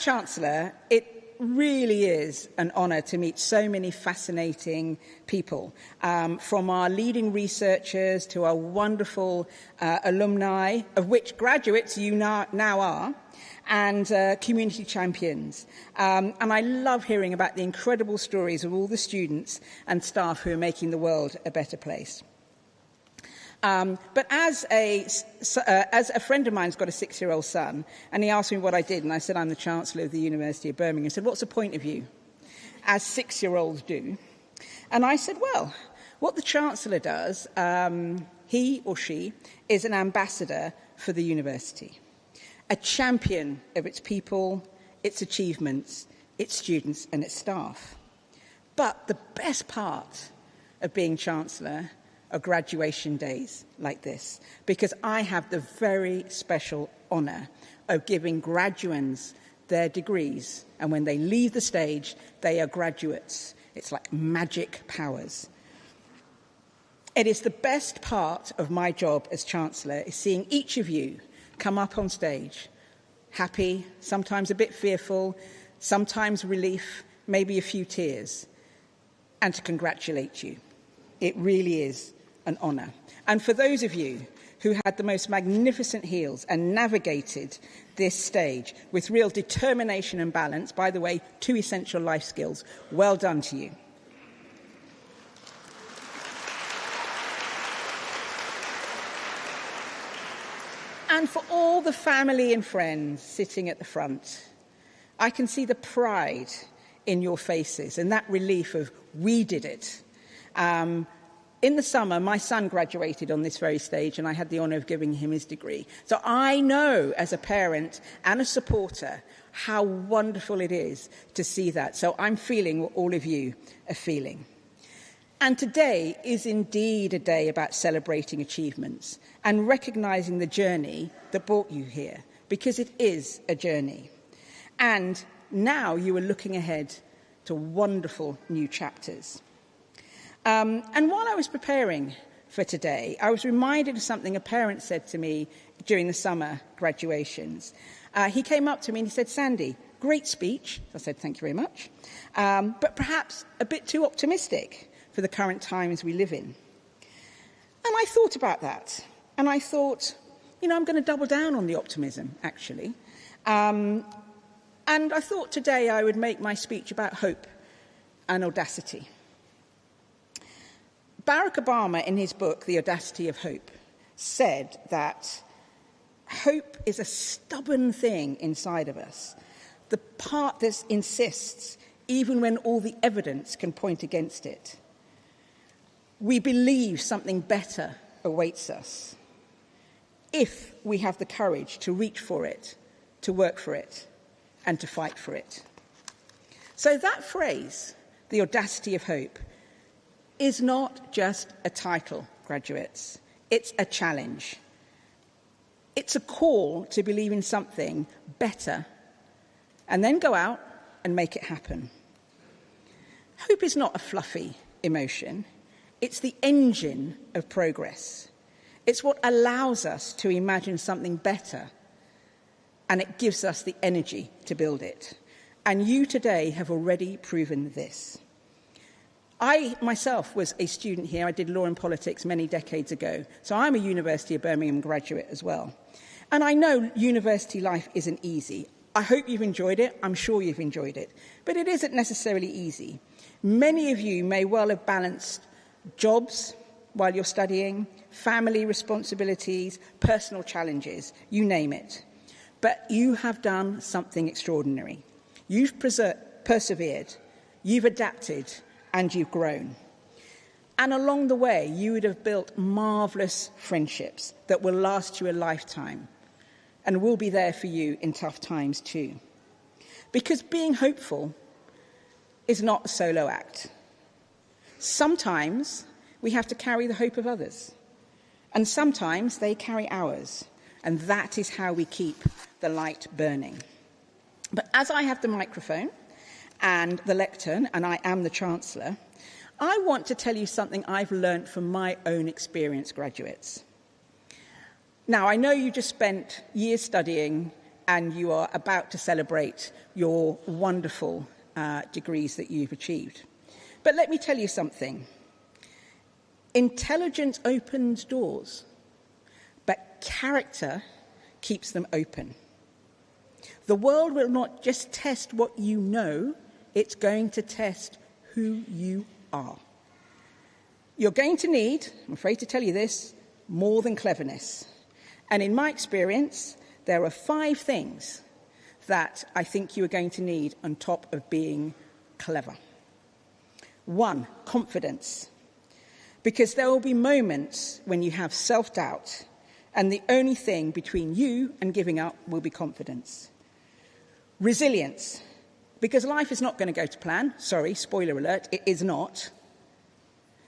[SPEAKER 2] Chancellor, it really is an honour to meet so many fascinating people, from our leading researchers to our wonderful alumni, of which graduates you now are, and community champions. And I love hearing about the incredible stories of all the students and staff who are making the world a better place. But as a friend of mine's got a 6-year-old son, and he asked me what I did, and I said, I'm the Chancellor of the University of Birmingham. He said, what's the point of you? As 6-year-olds do. And I said, well, what the Chancellor does, he or she, is an ambassador for the university, a champion of its people, its achievements, its students and its staff. But the best part of being Chancellor are graduation days like this, because I have the very special honour of giving graduands their degrees, and when they leave the stage, they are graduates. It's like magic powers. It is the best part of my job as Chancellor, is seeing each of you come up on stage, happy, sometimes a bit fearful, sometimes relief, maybe a few tears, and to congratulate you. It really is an honour. And for those of you who had the most magnificent heels and navigated this stage with real determination and balance, by the way, 2 essential life skills, well done to you. And for all the family and friends sitting at the front, I can see the pride in your faces and that relief of, we did it. In the summer, my son graduated on this very stage, and I had the honour of giving him his degree. So I know, as a parent and a supporter, how wonderful it is to see that. So I'm feeling what all of you are feeling. And today is indeed a day about celebrating achievements and recognising the journey that brought you here, because it is a journey. And now you are looking ahead to wonderful new chapters. And while I was preparing for today, I was reminded of something a parent said to me during the summer graduations. He came up to me and he said, Sandy, great speech. I said, thank you very much. But perhaps a bit too optimistic for the current times we live in. And I thought about that. And I thought, I'm going to double down on the optimism, actually. And I thought today I would make my speech about hope and audacity. Barack Obama, in his book, The Audacity of Hope, said that hope is a stubborn thing inside of us, the part that insists even when all the evidence can point against it. We believe something better awaits us if we have the courage to reach for it, to work for it, and to fight for it. So that phrase, the audacity of hope, is not just a title, graduates. It's a challenge. It's a call to believe in something better and then go out and make it happen. Hope is not a fluffy emotion. It's the engine of progress. It's what allows us to imagine something better, and it gives us the energy to build it. And you today have already proven this. I myself was a student here. I did law and politics many decades ago. So I'm a University of Birmingham graduate as well. And I know university life isn't easy. I hope you've enjoyed it. I'm sure you've enjoyed it. But it isn't necessarily easy. Many of you may well have balanced jobs while you're studying, family responsibilities, personal challenges, you name it. But you have done something extraordinary. You've persevered, you've adapted, and you've grown. And along the way, you would have built marvellous friendships that will last you a lifetime and will be there for you in tough times too. Because being hopeful is not a solo act. Sometimes we have to carry the hope of others, and sometimes they carry ours, and that is how we keep the light burning. But as I have the microphone and the lectern, and I am the Chancellor, I want to tell you something I've learned from my own experience, graduates. Now, I know you just spent years studying and you are about to celebrate your wonderful degrees that you've achieved. But let me tell you something. Intelligence opens doors, but character keeps them open. The world will not just test what you know, it's going to test who you are. You're going to need, I'm afraid to tell you this, more than cleverness. And in my experience, there are 5 things that I think you are going to need on top of being clever. 1, confidence. Because there will be moments when you have self-doubt, and the only thing between you and giving up will be confidence. Resilience. Because life is not going to go to plan. Sorry, spoiler alert, it is not.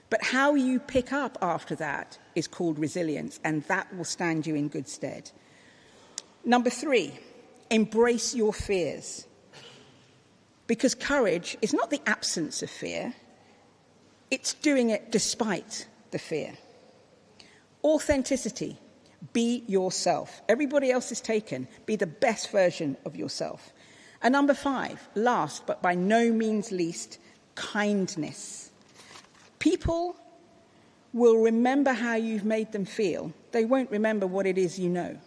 [SPEAKER 2] But how you pick up after that is called resilience, and that will stand you in good stead. Number 3, embrace your fears. Because courage is not the absence of fear, it's doing it despite the fear. Authenticity. Be yourself. Everybody else is taken. Be the best version of yourself. And number 5, last but by no means least, kindness. People will remember how you've made them feel. They won't remember what it is you know.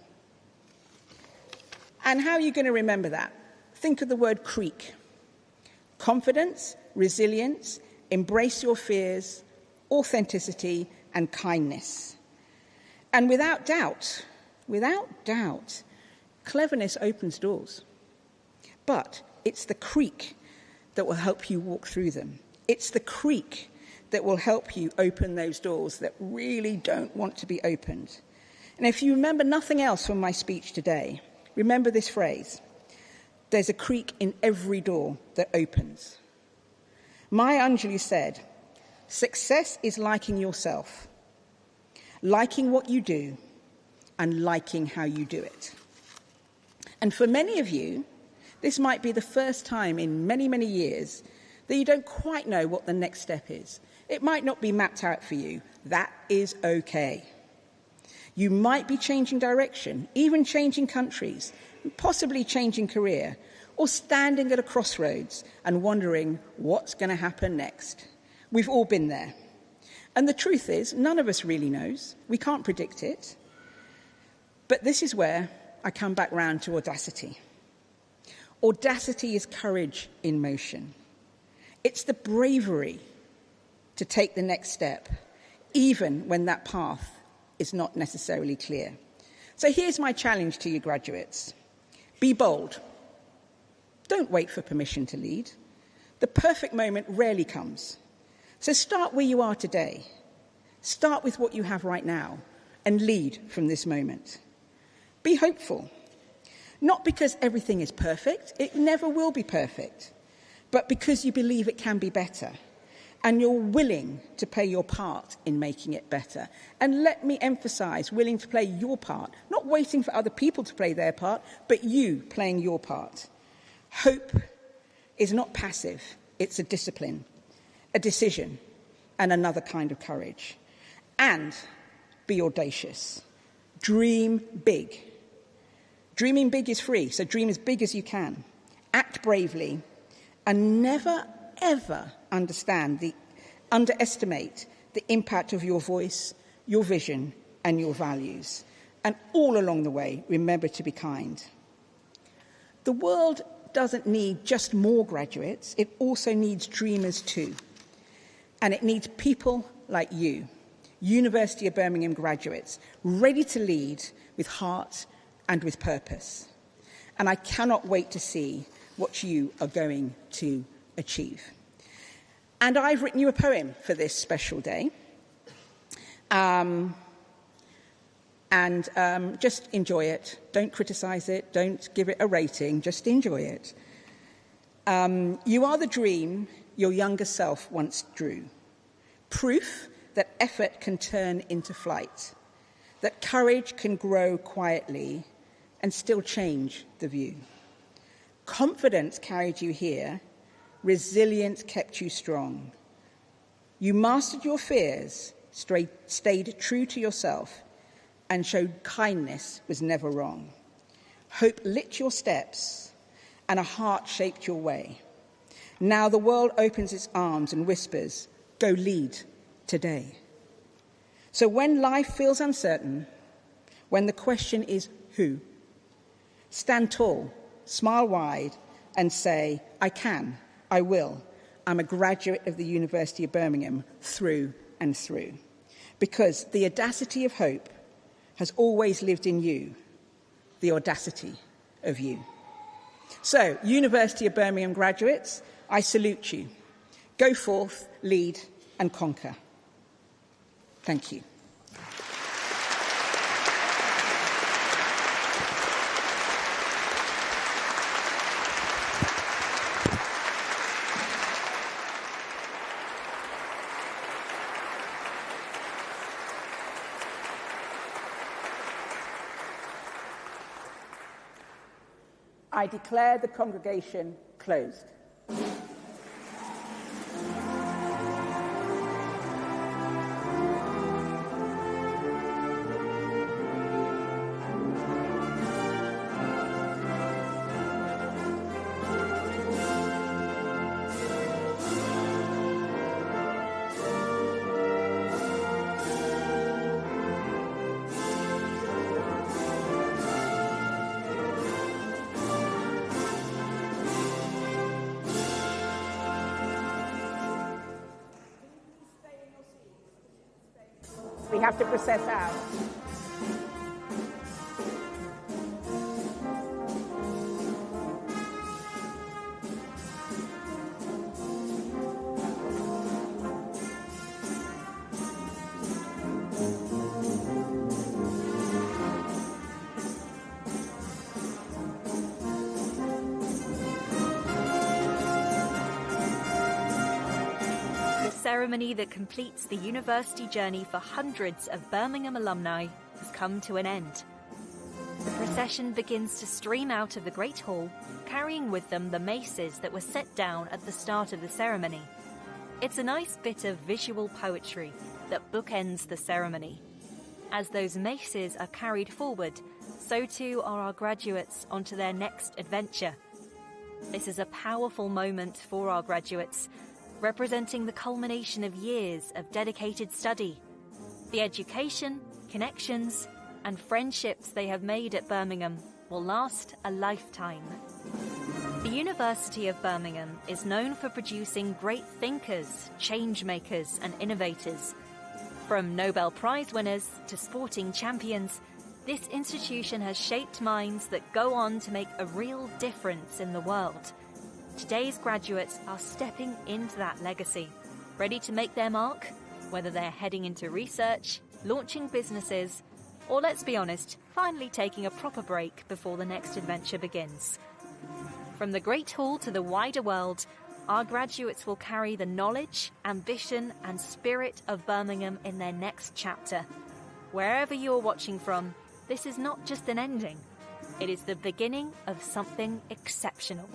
[SPEAKER 2] And how are you going to remember that? Think of the word creek. Confidence, resilience, embrace your fears, authenticity, and kindness. And without doubt, cleverness opens doors. But it's the creek that will help you walk through them. It's the creek that will help you open those doors that really don't want to be opened. And if you remember nothing else from my speech today, remember this phrase: there's a creek in every door that opens. Maya Angelou said, success is liking yourself, liking what you do, and liking how you do it. And for many of you, this might be the first time in many, many years that you don't quite know what the next step is. It might not be mapped out for you. That is okay. You might be changing direction, even changing countries, possibly changing career, or standing at a crossroads and wondering what's going to happen next. We've all been there. And the truth is, none of us really knows. We can't predict it. But this is where I come back round to audacity. Audacity is courage in motion. It's the bravery to take the next step, even when that path is not necessarily clear. So here's my challenge to you graduates. Be bold. Don't wait for permission to lead. The perfect moment rarely comes. So start where you are today. Start with what you have right now and lead from this moment. Be hopeful. Not because everything is perfect, it never will be perfect, but because you believe it can be better and you're willing to play your part in making it better. And let me emphasize, willing to play your part, not waiting for other people to play their part, but you playing your part. Hope is not passive, it's a discipline, a decision, and another kind of courage. And be audacious. Dream big. Dreaming big is free, so dream as big as you can. Act bravely, and never, ever underestimate the impact of your voice, your vision, and your values. And all along the way, remember to be kind. The world doesn't need just more graduates, it also needs dreamers too. And it needs people like you, University of Birmingham graduates, ready to lead with heart and with purpose. And I cannot wait to see what you are going to achieve. And I've written you a poem for this special day. Just enjoy it. Don't criticise it. Don't give it a rating. Just enjoy it. You are the dream your younger self once drew. Proof that effort can turn into flight. That courage can grow quietly and still change the view. Confidence carried you here. Resilience kept you strong. You mastered your fears, stayed true to yourself, and showed kindness was never wrong. Hope lit your steps, and a heart shaped your way. Now the world opens its arms and whispers, go lead today. So when life feels uncertain, when the question is who, stand tall, smile wide, and say, I can, I will. I'm a graduate of the University of Birmingham through and through. Because the audacity of hope has always lived in you, the audacity of you. So, University of Birmingham graduates, I salute you. Go forth, lead, and conquer. Thank you. I declare the congregation closed. We have to process out.
[SPEAKER 1] Ceremony that completes the university journey for hundreds of Birmingham alumni has come to an end. The procession begins to stream out of the Great Hall, carrying with them the maces that were set down at the start of the ceremony. It's a nice bit of visual poetry that bookends the ceremony. As those maces are carried forward, so too are our graduates onto their next adventure. This is a powerful moment for our graduates, representing the culmination of years of dedicated study, the education, connections, and friendships they have made at Birmingham will last a lifetime. The University of Birmingham is known for producing great thinkers, change makers, and innovators. From Nobel Prize winners to sporting champions, this institution has shaped minds that go on to make a real difference in the world. Today's graduates are stepping into that legacy, ready to make their mark, whether they're heading into research, launching businesses, or, let's be honest, finally taking a proper break before the next adventure begins. From the Great Hall to the wider world, our graduates will carry the knowledge, ambition, and spirit of Birmingham in their next chapter. Wherever you're watching from, this is not just an ending. It is the beginning of something exceptional.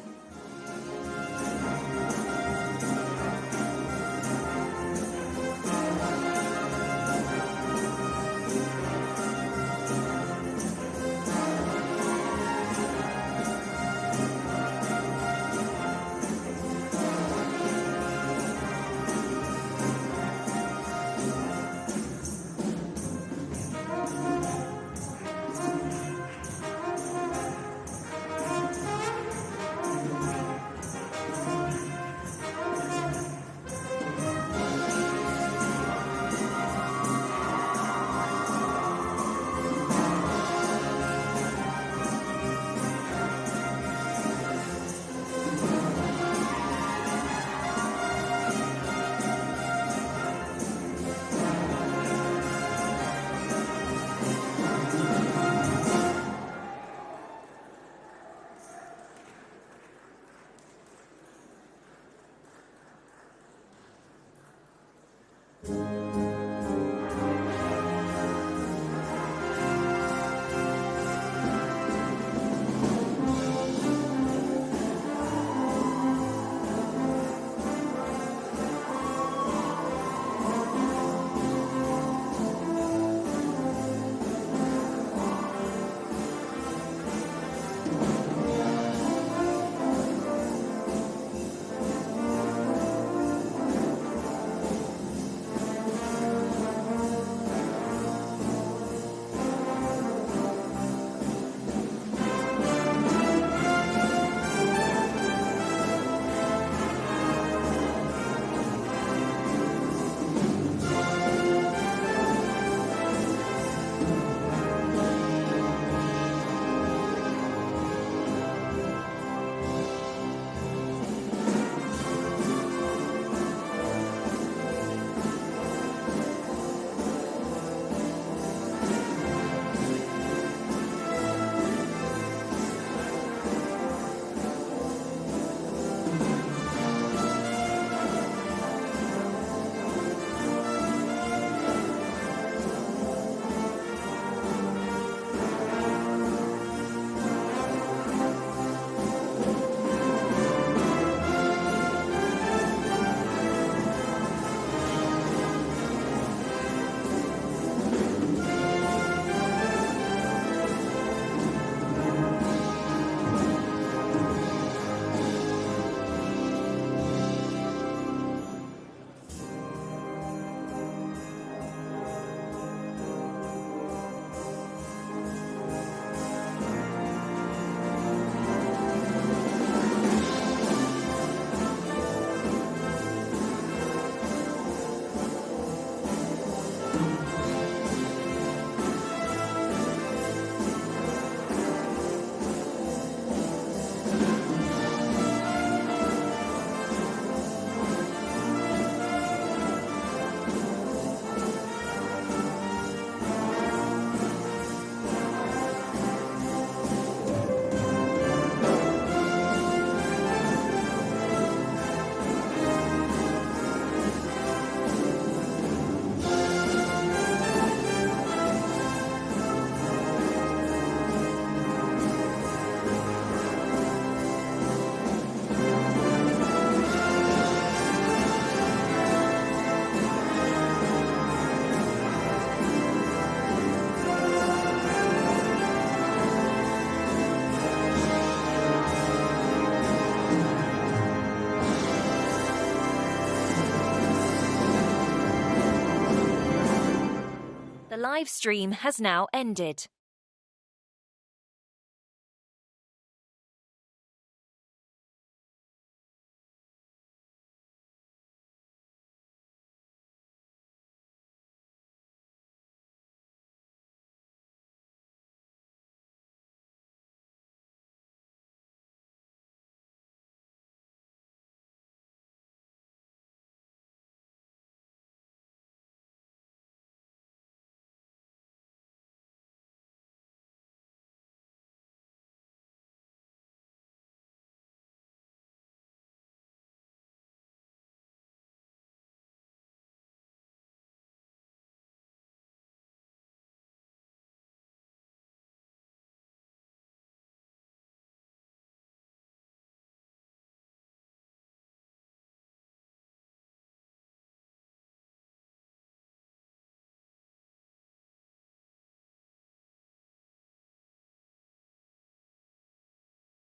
[SPEAKER 1] live stream has now ended.